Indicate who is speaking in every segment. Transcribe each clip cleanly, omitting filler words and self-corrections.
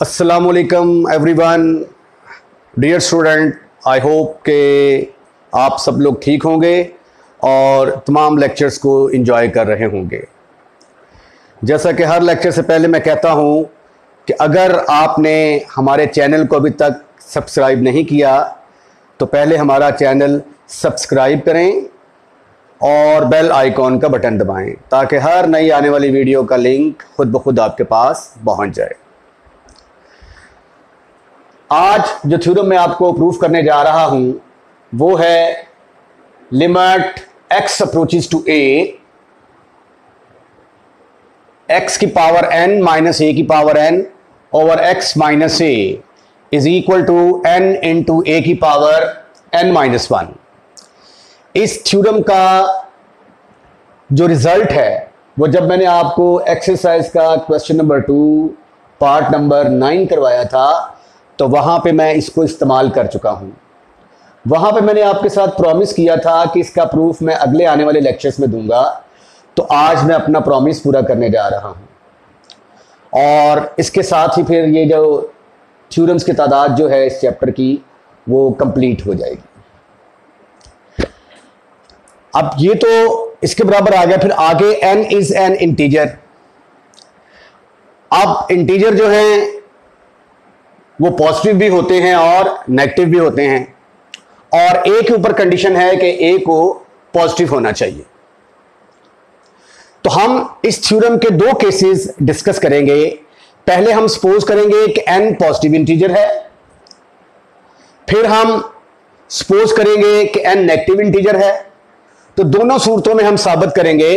Speaker 1: अस्सलामुअलैकुम everyone, dear student, I hope के आप सब लोग ठीक होंगे और तमाम लेक्चर्स को एंजॉय कर रहे होंगे। जैसा कि हर लेक्चर से पहले मैं कहता हूं कि अगर आपने हमारे चैनल को अभी तक सब्सक्राइब नहीं किया तो पहले हमारा चैनल सब्सक्राइब करें और बेल आइकॉन का बटन दबाएं ताकि हर नई आने वाली वीडियो का लिंक खुद ब खुद आपके पास पहुंच जाए। आज जो थ्योरम मैं आपको प्रूफ करने जा रहा हूं वो है limit x approaches to a, x की पावर n माइनस a की power n over x minus a is equal to n into a की पावर n माइनस 1। इस थ्योरम का जो रिजल्ट है वो जब मैंने आपको एक्सरसाइज का क्वेश्चन नंबर 2 पार्ट नंबर 9 करवाया था तो वहां पे मैं इसको इस्तेमाल कर चुका हूं। वहां पे मैंने आपके साथ प्रॉमिस किया था कि इसका प्रूफ मैं अगले आने वाले लेक्चर्स में दूंगा, तो आज मैं अपना प्रॉमिस पूरा करने जा रहा हूं और इसके साथ ही फिर ये जो थ्योरम्स की तादाद जो है इस चैप्टर की वो कंप्लीट हो जाएगी। अब ये तो इसके बराबर आ गया। फिर आगे n इज एन इंटीजर। अब इंटीजर जो है वो पॉजिटिव भी होते हैं और नेगेटिव भी होते हैं और a के ऊपर कंडीशन है कि a को पॉजिटिव होना चाहिए। तो हम इस थ्योरम के दो केसेस डिस्कस करेंगे। पहले हम सपोज करेंगे कि n पॉजिटिव इंटीजर है, फिर हम सपोज करेंगे कि n नेगेटिव इंटीजर है। तो दोनों सूरतों में हम साबित करेंगे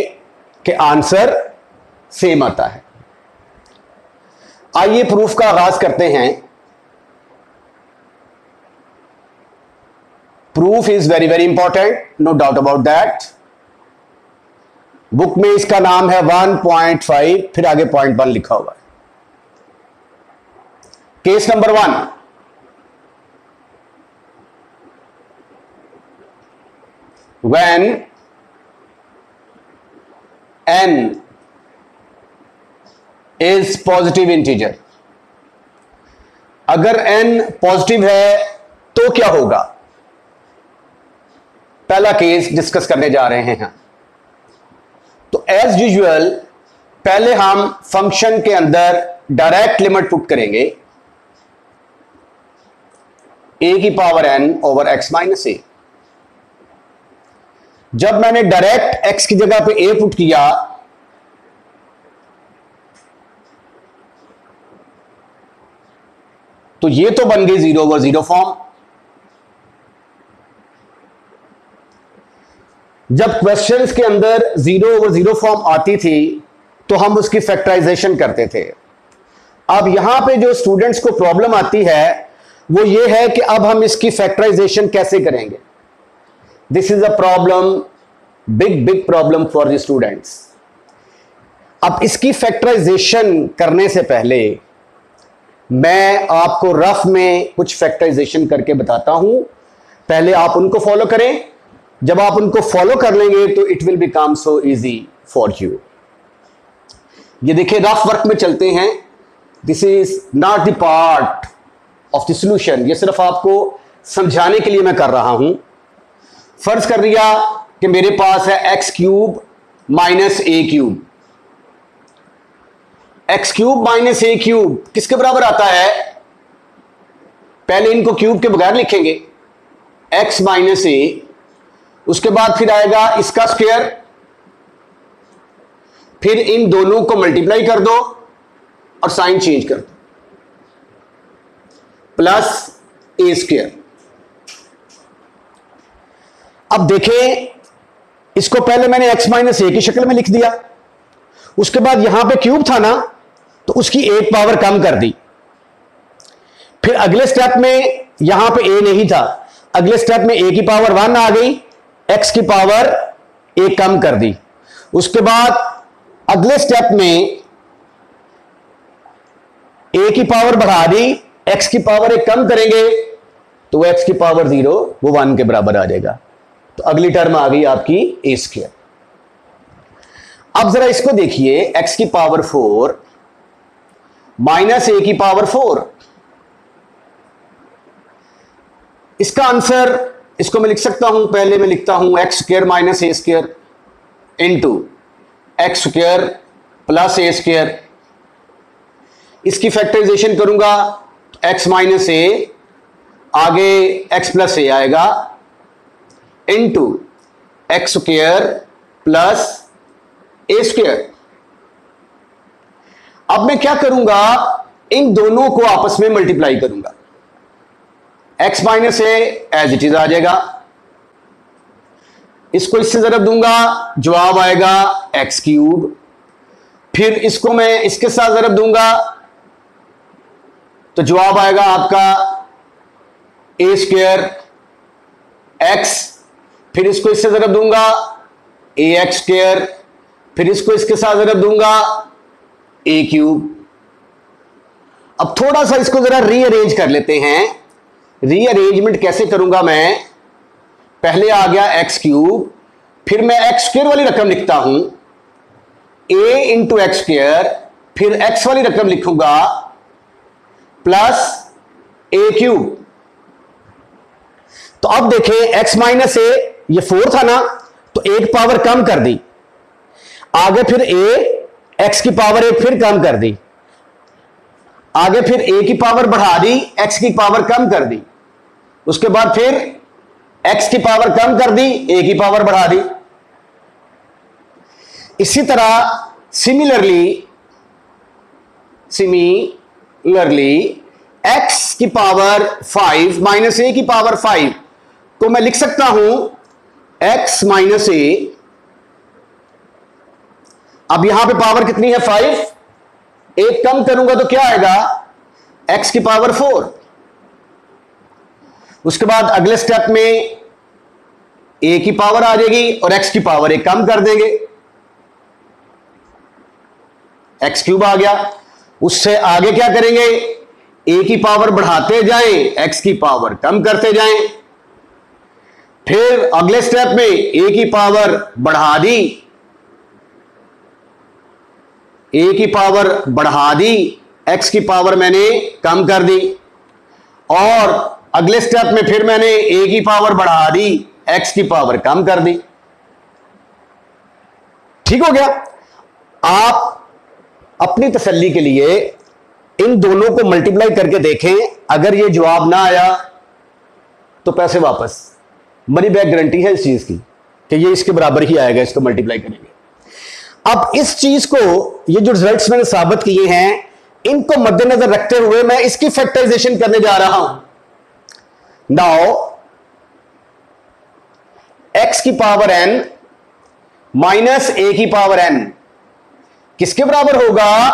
Speaker 1: कि आंसर सेम आता है। आइए प्रूफ का आगाज करते हैं। Proof is very very important, no doubt about that. Book में इसका नाम है 1.5, फिर आगे 0.1 लिखा हुआ है। Case number 1, when n is positive integer। अगर n पॉजिटिव है तो क्या होगा? पहला केस डिस्कस करने जा रहे हैं। तो एज यूजुअल पहले हम फंक्शन के अंदर डायरेक्ट लिमिट पुट करेंगे a की power n over x minus a। जब मैंने डायरेक्ट x की जगह पे a पुट किया तो ये तो बन गई 0 ओवर 0 फॉर्म। जब क्वेश्चंस के अंदर 0 ओवर 0 फॉर्म आती थी तो हम उसकी फैक्टराइजेशन करते थे। अब यहां पे जो स्टूडेंट्स को प्रॉब्लम आती है वो ये है कि अब हम इसकी फैक्टराइजेशन कैसे करेंगे। This is a problem, big problem for the students. अब इसकी फैक्टराइजेशन करने से पहले मैं आपको रफ में कुछ फैक्टराइजेशन करके बताता हूं। पहले आप उनको फॉलो करें। जब आप उनको फॉलो कर लेंगे तो it will become so easy for you. ये देखिए रफ वर्क में चलते हैं। This is not the part of the solution, ये सिर्फ आपको समझाने के लिए मैं कर रहा हूं। फर्ज कर लिया कि मेरे पास है एक्स क्यूब माइनस ए क्यूब। एक्स क्यूब माइनस ए क्यूब किसके बराबर आता है? पहले इनको क्यूब के बगैर लिखेंगे, एक्स माइनस ए, उसके बाद फिर आएगा इसका स्क्वायर, फिर इन दोनों को मल्टीप्लाई कर दो और साइन चेंज कर दो, प्लस ए स्क्वायर। अब देखें, इसको पहले मैंने x माइनस ए की शक्ल में लिख दिया, उसके बाद यहां पे क्यूब था ना तो उसकी एक पावर कम कर दी। फिर अगले स्टेप में यहां पे a नहीं था, अगले स्टेप में a की पावर 1 आ गई, x की पावर एक कम कर दी। उसके बाद अगले स्टेप में a की पावर बढ़ा दी, x की पावर एक कम करेंगे तो x की पावर 0 वो 1 के बराबर आ जाएगा। तो अगली टर्म आ गई आपकी a स्क्वायर। अब जरा इसको देखिए, x की पावर 4 माइनस ए की पावर 4। इसका आंसर, इसको मैं लिख सकता हूं, पहले मैं लिखता हूं x square minus a square into x square plus a square. इसकी फैक्टराइजेशन करूंगा तो एक्स माइनस ए, आगे एक्स प्लस ए आएगा, into x square plus a square. अब मैं क्या करूंगा, इन दोनों को आपस में मल्टीप्लाई करूंगा। X minus a as it is आ जाएगा, इसको इससे जरब दूंगा, जवाब आएगा एक्स क्यूब। फिर इसको मैं इसके साथ जरब दूंगा तो जवाब आएगा आपका ए स्क्वायर एक्स। फिर इसको इससे जरब दूंगा ए एक्स स्क्वायर। फिर इसको इसके साथ जरब दूंगा ए क्यूब। अब थोड़ा सा इसको जरा रीअरेंज कर लेते हैं। रीअरेंजमेंट कैसे करूंगा मैं, पहले आ गया एक्स क्यूब, फिर मैं एक्स स्क्वायर वाली रकम लिखता हूं ए इंटू एक्स स्क्वायर, फिर एक्स वाली रकम लिखूंगा प्लस ए क्यूब। तो अब देखें एक्स माइनस ए, ये 4 था ना, तो एक पावर कम कर दी, आगे फिर ए एक्स की पावर एक फिर कम कर दी, आगे फिर ए की पावर बढ़ा दी, एक्स की पावर कम कर दी, उसके बाद फिर एक्स की पावर कम कर दी, ए की पावर बढ़ा दी। इसी तरह सिमिलरली एक्स की पावर 5 माइनस ए की पावर 5 को मैं लिख सकता हूं एक्स माइनस ए। अब यहां पे पावर कितनी है 5, एक कम करूंगा तो क्या आएगा एक्स की पावर 4। उसके बाद अगले स्टेप में ए की पावर आ जाएगी और एक्स की पावर एक कम कर देंगे, एक्स क्यूब आ गया। उससे आगे क्या करेंगे, ए की पावर बढ़ाते जाएं, एक्स की पावर कम करते जाएं। फिर अगले स्टेप में ए की पावर बढ़ा दी, ए की पावर बढ़ा दी, एक्स की पावर मैंने कम कर दी, और अगले स्टेप में फिर मैंने ए की पावर बढ़ा दी, एक्स की पावर कम कर दी। ठीक हो गया। आप अपनी तसल्ली के लिए इन दोनों को मल्टीप्लाई करके देखें, अगर ये जवाब ना आया तो पैसे वापस, मनी बैक गारंटी है इस चीज की कि ये इसके बराबर ही आएगा, इसको मल्टीप्लाई करेंगे। अब इस चीज को, ये जो रिजल्ट्स मैंने साबित किए हैं, इनको मद्देनजर रखते हुए मैं इसकी फैक्टराइजेशन करने जा रहा हूं। नाउ एक्स की पावर n माइनस ए की पावर n किसके बराबर होगा,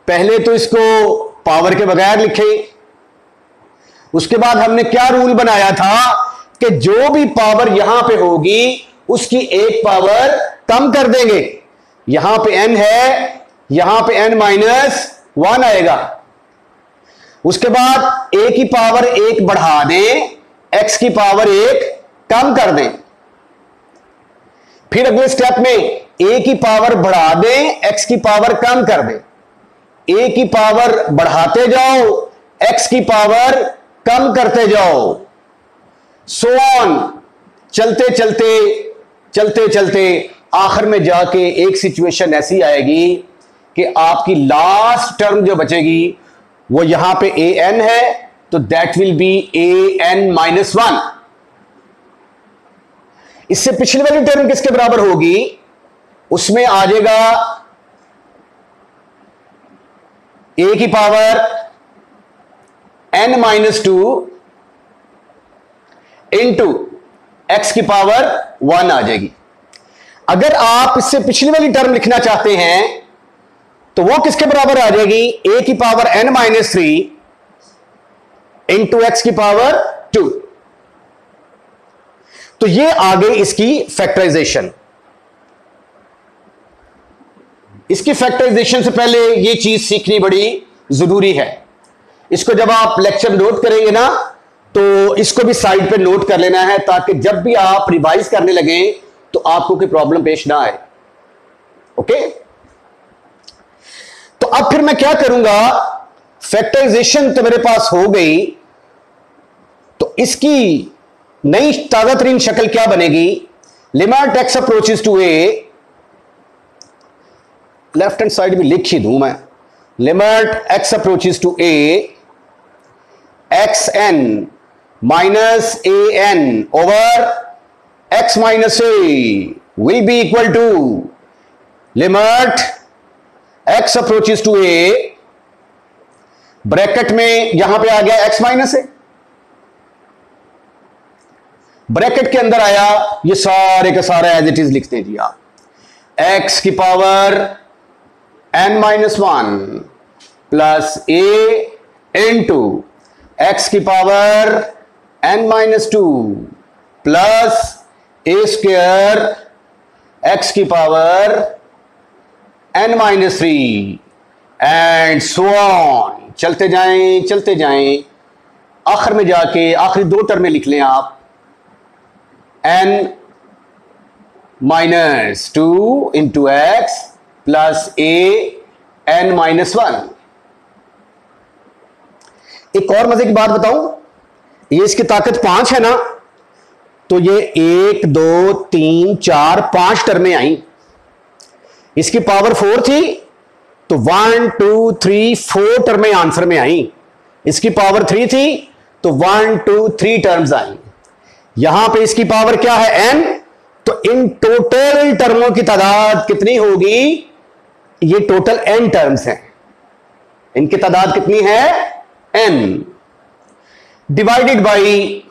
Speaker 1: पहले तो इसको पावर के बगैर लिखे, उसके बाद हमने क्या रूल बनाया था कि जो भी पावर यहां पे होगी उसकी एक पावर कम कर देंगे। यहां पे n है, यहां पे n माइनस 1 आएगा। उसके बाद a की पावर 1 बढ़ा दें, x की पावर 1 कम कर दें। फिर अगले स्टेप में a की पावर बढ़ा दें, x की पावर कम कर दें। a की पावर बढ़ाते जाओ, x की पावर कम करते जाओ, सो ऑन, चलते चलते चलते चलते आखिर में जाके एक सिचुएशन ऐसी आएगी कि आपकी लास्ट टर्म जो बचेगी वो यहां पे an है, तो that will be an minus 1। इससे पिछली वाली टर्म किसके बराबर होगी, उसमें आ जाएगा a की power n minus 2 into x की पावर 1 आ जाएगी। अगर आप इससे पिछली वाली टर्म लिखना चाहते हैं तो वो किसके बराबर आ जाएगी, a की power n minus 3 into x की पावर 2। तो ये आ गई इसकी फैक्टराइजेशन। इसकी फैक्टराइजेशन से पहले ये चीज सीखनी बड़ी जरूरी है। इसको जब आप लेक्चर नोट करेंगे ना, तो इसको भी साइड पे नोट कर लेना है, ताकि जब भी आप रिवाइज करने लगे तो आपको कोई प्रॉब्लम पेश ना आए। ओके, तो अब फिर मैं क्या करूंगा, फैक्टराइजेशन तो मेरे पास हो गई, तो इसकी नई ताजा तरीन शक्ल क्या बनेगी, limit x approaches to a, left hand side भी लिख ही दूं मैं, limit x approaches to a x n minus a n over x minus a will be equal to limit x approaches to a, bracket में यहां पे आ गया x minus ए, bracket के अंदर आया ये सारे का सारा एज इट इज लिखते दिया, एक्स की power n minus one plus a into x की power n minus two plus a square x की power n minus three and so on, चलते जाएं, आखिर में जाके आखिरी दो टर्में लिख लें आप, n minus two into x plus a n minus one. एक और मजे की बात बताऊं, ये इसकी ताकत 5 है ना, तो ये 1 2 3 4 5 टर्में आई, इसकी पावर 4 थी तो 1 2 3 4 टर्में आंसर में आई, इसकी पावर 3 थी तो 1 2 3 टर्म्स आई, यहां पे इसकी पावर क्या है n, तो इन टोटल टर्मों की तादाद कितनी होगी, ये टोटल n टर्म्स हैं, इनकी तादाद कितनी है n, divided by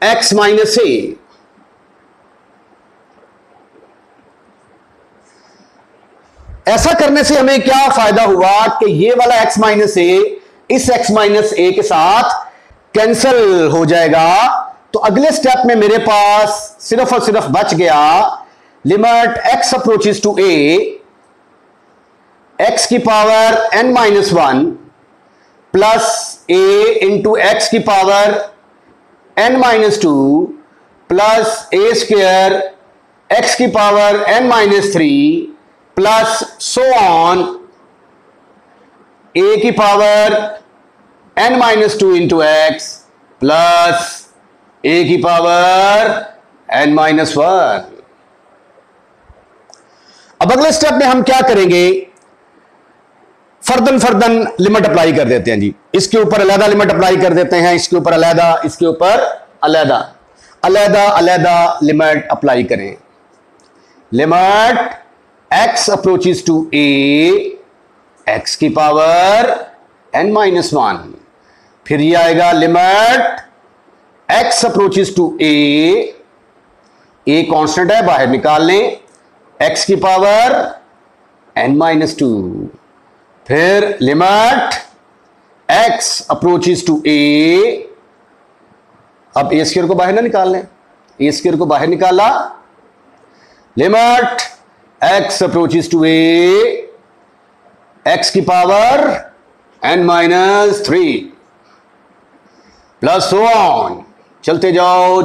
Speaker 1: x minus a. ऐसा करने से हमें क्या फायदा हुआ कि ये वाला x माइनस ए इस x माइनस ए के साथ कैंसिल हो जाएगा, तो अगले स्टेप में मेरे पास सिर्फ और सिर्फ बच गया limit x approaches to a x की power n minus one plus a into x की power n minus two plus a square x की power n minus three plus so on a की power n minus two into x plus a की power n minus one. अब अगले step में हम क्या करेंगे, फर्दन लिमिट अप्लाई कर देते हैं जी, इसके ऊपर अलहदा लिमिट अप्लाई कर देते हैं, इसके ऊपर अलहदा, इसके ऊपर अलहदा, अलहदा लिमिट अप्लाई करें, limit x approaches to a x की पावर n माइनस वन, फिर ये आएगा limit x approaches to a constant है बाहर निकाल लें, x की पावर n माइनस टू, फिर limit x approaches to a, अब ए स्क्वायर को बाहर ना निकाल लें, ए स्क्वायर को बाहर निकाला, limit x approaches to a x की power n minus three plus so on, चलते जाओ,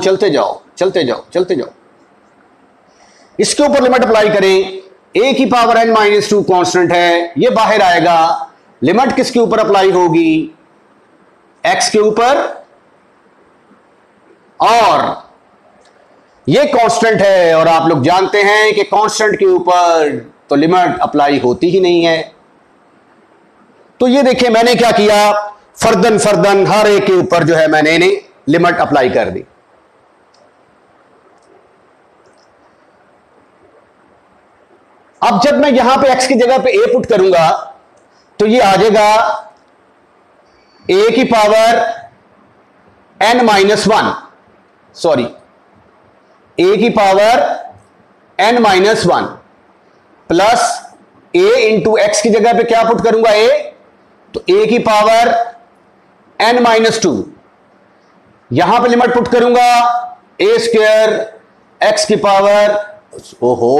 Speaker 1: इसके ऊपर लिमिट अप्लाई करें, a की power n minus two constant है, ये बाहर आएगा, लिमिट किसके ऊपर अप्लाई होगी, x के ऊपर, और ये कांस्टेंट है और आप लोग जानते हैं कि कांस्टेंट के ऊपर तो लिमिट अप्लाई होती ही नहीं है। तो ये देखिए मैंने क्या किया, फर्दन हर एक के ऊपर जो है मैंने लिमिट अप्लाई कर दी। अब जब मैं यहां पे x की जगह पे a पुट करूंगा तो ये आ जाएगा a की power n minus one, sorry a की power n minus one plus a into x की जगह पे क्या पुट करूंगा a, तो a की पावर n माइनस टू, यहां पे लिमिट पुट करूंगा a स्क्वायर एक्स की पावर, ओहो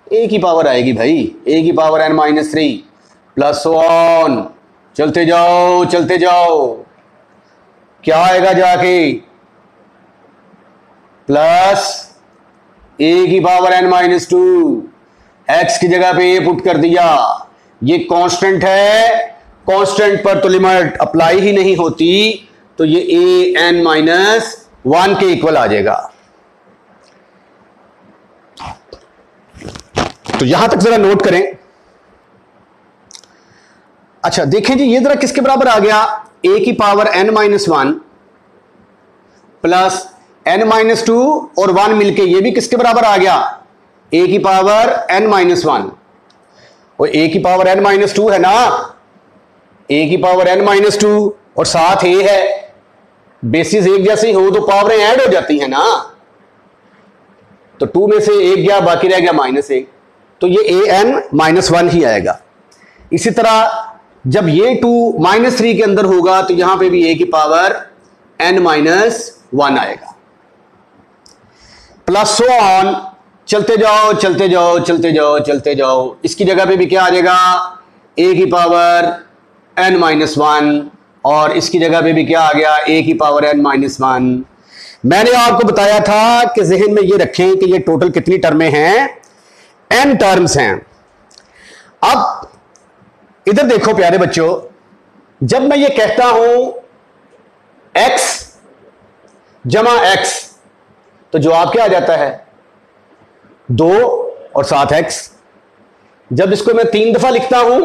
Speaker 1: a की पावर आएगी भाई, a की power n minus three plus on, चलते जाओ, क्या आएगा जाके, प्लस a की power n minus to x की जगह पे ये पुट कर दिया, ये कांस्टेंट है, कांस्टेंट पर तो लिमिट अप्लाई ही नहीं होती, तो ये an-1 के इक्वल आ जाएगा। तो यहां तक जरा नोट करें। अच्छा देखें जी, ये जरा किसके बराबर आ गया, a की पावर n-1 प्लस n-2 और 1 मिलके ये भी किसके बराबर आ गया, a की पावर n-1, और a की पावर n-2 है ना, a की पावर n-2 और साथ a है, बेसिस एक जैसे हो तो पावरें ऐड हो जाती है ना, तो 2 में से एक गया, बाकी रह गया -1, तो ये an-1 ही आएगा। इसी तरह जब ये 2 -3 के अंदर होगा तो यहां पे भी a की पावर n-1 आएगा, प्लस सो ऑन, चलते जाओ चलते जाओ चलते जाओ चलते जाओ, इसकी जगह पे भी क्या आ जाएगा, a की पावर n-1, और इसकी जगह पे भी क्या आ गया, a की पावर n-1। मैंने आपको बताया था कि जहन में ये रखें कि ये टोटल कितनी टर्में हैं, n टर्म्स हैं। अब इधर देखो प्यारे बच्चों, जब मैं ये कहता हूं x जमा x, तो जवाब क्या आ जाता है, 2 और 7x। जब इसको मैं 3 दफा लिखता हूं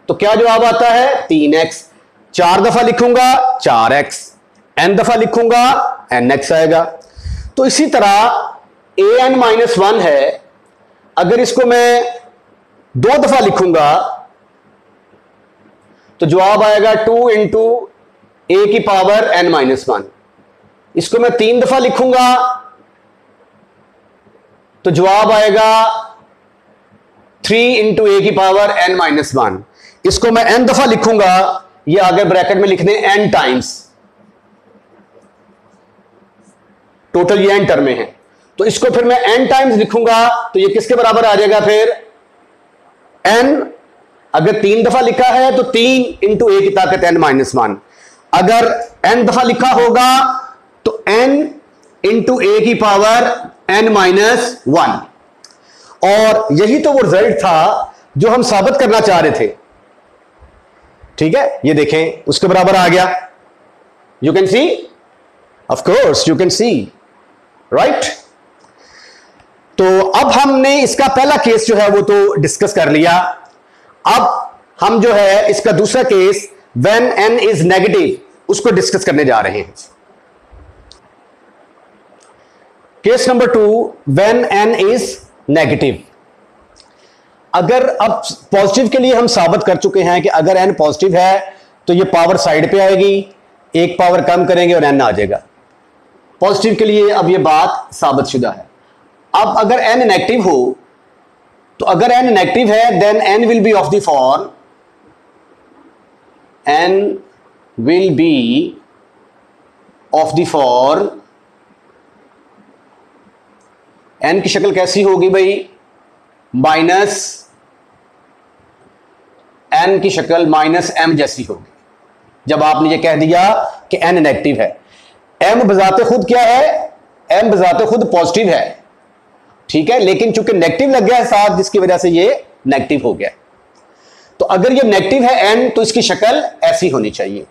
Speaker 1: तो क्या जवाब आता है, 3x। 4 दफा लिखूंगा 4x, n दफा लिखूंगा nx आएगा। तो इसी तरह an-1 है, अगर इसको मैं 2 दफा लिखूंगा तो जवाब आएगा 2 इंटू a की पावर n-1। इसको मैं 3 दफा लिखूंगा तो जवाब आएगा 3 इंटू a की पावर n-1। इसको मैं n दफा लिखूंगा, ये आगे ब्रैकेट में लिख दें n टाइम्स, टोटल ये n टर्में हैं, तो इसको फिर मैं n टाइम्स लिखूंगा तो ये किसके बराबर आ जाएगा, फिर n, अगर 3 दफा लिखा है तो 3 इंटू a की ताकत n-1, अगर n दफा लिखा होगा तो n इंटू a की पावर n-1। और यही तो वो रिजल्ट था जो हम साबित करना चाह रहे थे, ठीक है, ये देखें उसके बराबर आ गया, you can see, of course you can see, right. तो अब हमने इसका पहला केस जो है वो तो डिस्कस कर लिया। अब हम जो है इसका दूसरा case when n is negative उसको डिस्कस करने जा रहे हैं। Case number 2, when n is negative. अगर अब पॉजिटिव के लिए हम साबित कर चुके हैं कि अगर n पॉजिटिव है तो ये पावर साइड पे आएगी, एक पावर कम करेंगे और n आ जाएगा। पॉजिटिव के लिए अब ये बात साबित शुदा है। अब अगर n नेगेटिव हो तो अगर n नेगेटिव है then n will be of the form, n will be of the form, n की शक्ल कैसी होगी भाई, माइनस n की शक्ल -m जैसी होगी। जब आपने ये कह दिया कि n नेगेटिव है, m बजाते खुद क्या है, m बजाते खुद पॉजिटिव है, ठीक है, लेकिन चूंकि नेगेटिव लग गया है साथ जिसकी वजह से ये नेगेटिव हो गया। तो अगर ये नेगेटिव है n तो इसकी शक्ल ऐसी होनी चाहिए।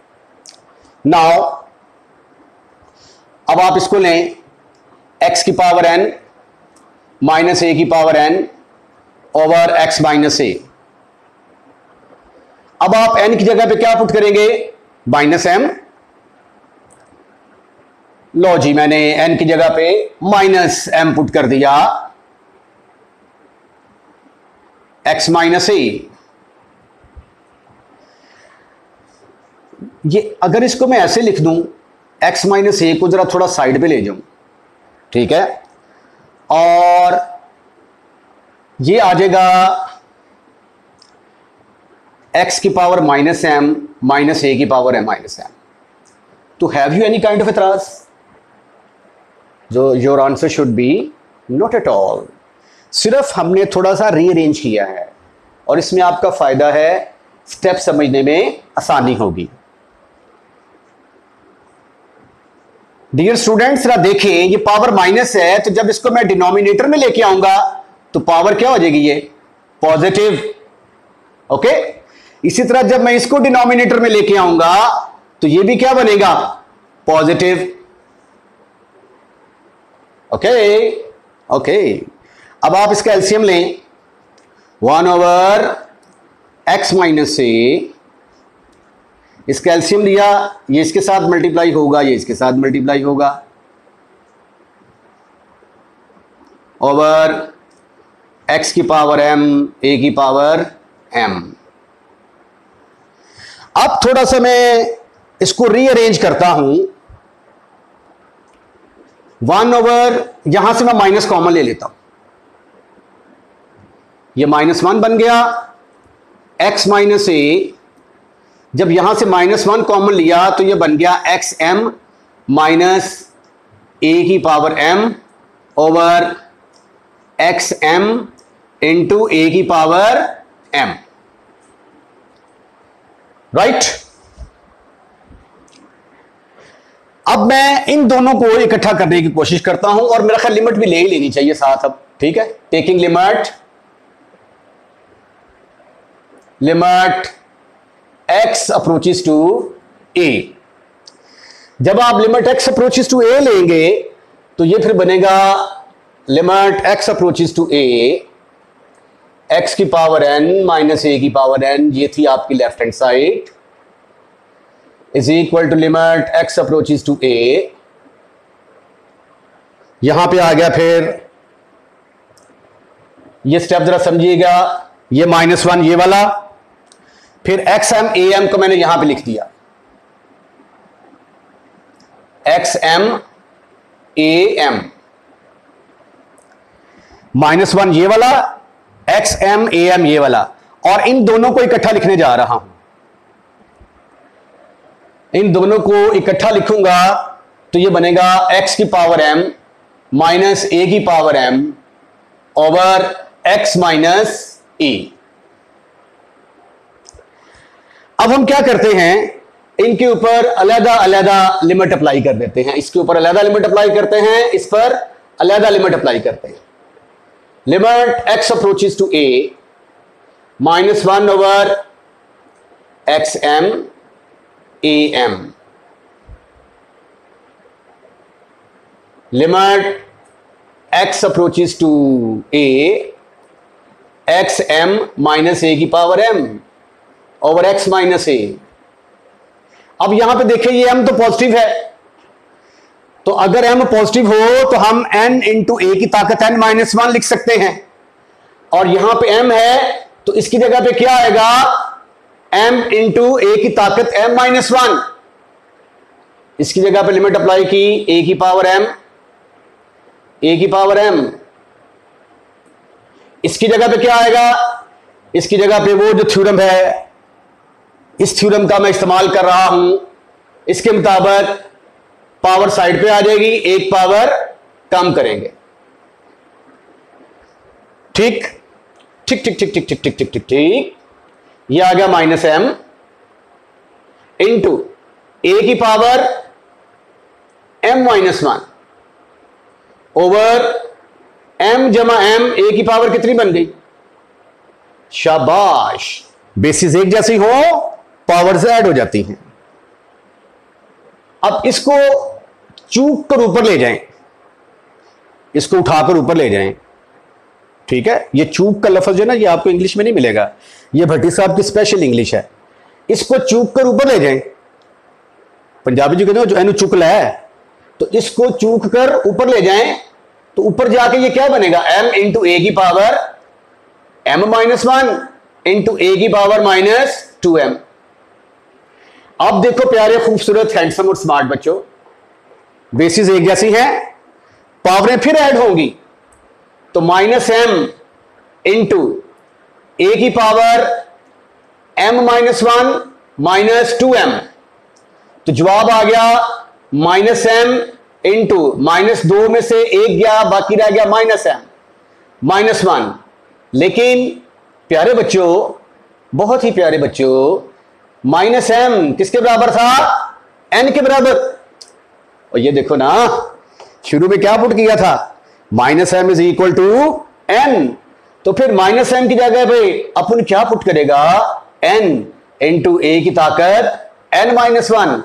Speaker 1: नाउ अब आप इसको लें x की पावर n माइनस a की power n over x minus a। अब आप n की जगह पे क्या पुट करेंगे, -m। लो जी, मैंने n की जगह पे -m पुट कर दिया, x माइनस a। ये अगर इसको मैं ऐसे लिख दूं, x माइनस a को जरा थोड़ा साइड पे ले जाऊं, ठीक है, और ये आ जाएगा x की पावर -m माइनस a की पावर -m। तो have you any kind of एतराज? जो your answer should be not at all. सिर्फ हमने थोड़ा सा रीअरेंज किया है और इसमें आपका फायदा है, स्टेप समझने में आसानी होगी। डियर स्टूडेंट्स जरा देखें, ये पावर माइनस है तो जब इसको मैं डिनोमिनेटर में लेके आऊंगा तो पावर क्या हो जाएगी, ये पॉजिटिव। ओके, इसी तरह जब मैं इसको डिनोमिनेटर में लेके आऊंगा तो ये भी क्या बनेगा, पॉजिटिव। ओके ओके, अब आप इसका एलसीएम लें, 1/x माइनस ए, इसका एलसीएम लिया, ये इसके साथ मल्टीप्लाई होगा, ये इसके साथ मल्टीप्लाई होगा, ओवर x की पावर m, a की पावर m। अब थोड़ा सा मैं इसको रीअरेंज करता हूं, 1/, यहां से मैं माइनस कॉमन ले लेता हूं, ये -1 बन गया, x माइनस ए, जब यहां से -1 कॉमन लिया तो ये बन गया xm माइनस a की power m over xm into a की पावर m, राइट। अब मैं इन दोनों को इकट्ठा करने की कोशिश करता हूं, और मेरा ख्याल लिमिट भी ले ही लेनी चाहिए साथ अब, ठीक है। Taking limit x approaches to a, जब आप limit x approaches to a लेंगे तो ये फिर बनेगा limit x approaches to a, x की पावर n माइनस a की पावर n, ये थी आपकी left hand side, is equal to limit x approaches to a, यहां पे आ गया फिर ये स्टेप जरा समझिएगा, ये -1 ये वाला, फिर xm am को मैंने यहां पे लिख दिया, xm am, -1 ये वाला, xm am ये वाला, और इन दोनों को इकट्ठा लिखने जा रहा हूं, इन दोनों को इकट्ठा लिखूंगा तो ये बनेगा x की पावर m माइनस a की power m over x minus a। अब हम क्या करते हैं, इनके ऊपर अलग अलग लिमिट अप्लाई कर देते हैं, इसके ऊपर अलग लिमिट अप्लाई करते हैं, इस पर अलग लिमिट अप्लाई करते हैं। Limit x approaches to a -1 over xm am, limit x approaches to a xm minus a की power m over x minus a. अब यहां पे देखिए ये m तो पॉजिटिव है, तो अगर m पॉजिटिव हो तो हम n इंटू ए की ताकत n -1 लिख सकते हैं, और यहां पे m है तो इसकी जगह पे क्या आएगा, m इंटू ए की ताकत m -1, इसकी जगह पे लिमिट अप्लाई की, a की पावर m, a की पावर m, इसकी जगह पे क्या आएगा, इसकी जगह पे वो जो थ्योरम है, इस थ्योरम का मैं इस्तेमाल कर रहा हूं, इसके मुताबिक पावर साइड पे आ जाएगी, एक पावर कम करेंगे, ठीक ठीक ठीक ठीक ठीक ठीक ठीक ठीक ठीक ठीक, ये आ गया -m इंटू ए की पावर m -1 ओवर m जमा m, ए की पावर कितनी बन गई, शाबाश, बेसिस एक जैसी हो पावर्स ऐड हो जाती हैं। अब इसको चूक कर ऊपर ले जाएं, इसको उठाकर ऊपर ले जाएं, ठीक है। ये चूक का लफ्ज है ना, ये आपको इंग्लिश में नहीं मिलेगा, ये भट्टी साहब की स्पेशल इंग्लिश है। इसको चूक कर ऊपर ले जाएं, पंजाबी जो कहते हैं जो एनु चुक लै, तो इसको चूक कर ऊपर ले जाएं, तो ऊपर जाके ये क्या बनेगा, m इंटू ए की पावर m -1 इंटू ए की पावर -2m। अब देखो प्यारे खूबसूरत हैंडसम और स्मार्ट बच्चों, बेसिस एक जैसी है, पावरें फिर ऐड होंगी, तो -m इंटू ए की पावर m -1 -2m, तो जवाब आ गया -m इंटू -2 में से एक गया, बाकी रह गया -m -1। लेकिन प्यारे बच्चों, बहुत ही प्यारे बच्चों, -m किसके बराबर था, n के बराबर। और ये देखो ना, शुरू में क्या पुट किया था, -m is equal to n, तो फिर माइनस m की जगह पे अपन क्या पुट करेगा, n इंटू a की ताकत n-1।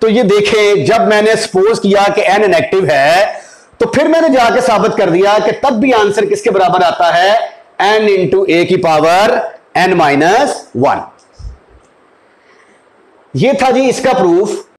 Speaker 1: तो ये देखें, जब मैंने सपोज किया कि n नेगेटिव है, तो फिर मैंने जाके साबित कर दिया कि तब भी आंसर किसके बराबर आता है, n इंटू a की पावर n-1। ये था जी इसका प्रूफ।